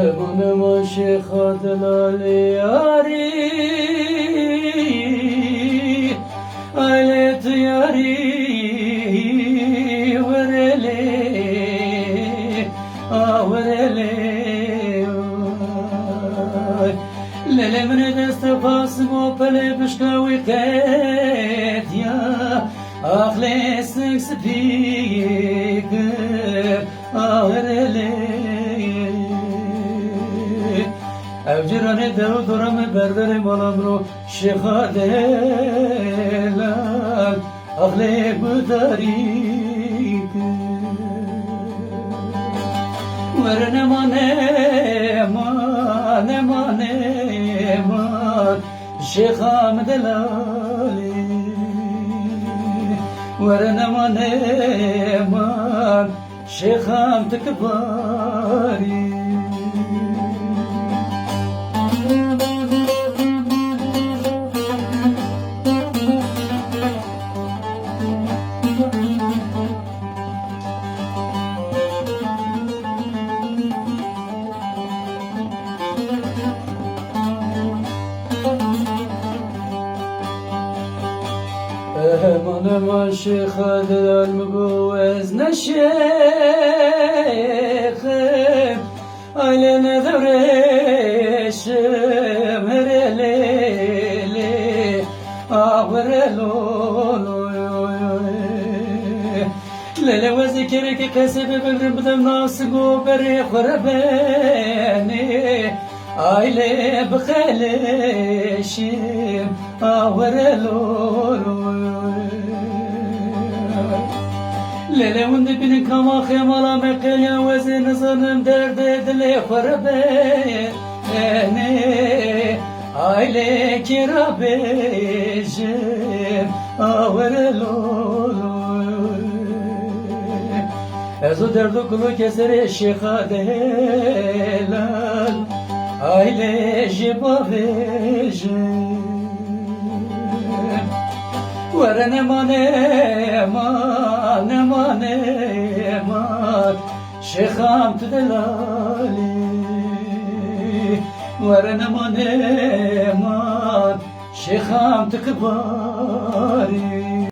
Emanım aşık adlal yari Aylet yari Verele Verele Lele mene deste fasmo pele bişkavi ket ya Ahle sık spik Verele Evcirane dev duramı berderim alamro şehadelan Ahle budarik Verne mane mane mane man Şekham delali Verne mane man Şekham tıkbari Emanım aşık adel mübüvvez neşekhim Ailene devreşim herelele Ağvereloloy Lele ve zikirki kesebe bevrim bidem nasıgu beri khurabeni Aile bkheleşim Ağvereloloy Lele undi binin kama khemala mekelya vezi nizanım derde dile khurabeni Aile kirabejim Ağvereloloy Ezo derdu kulu kesere şehadelal Aile jibavejim Veren eman Şekham tüdelali Veren eman Şekham tıkbari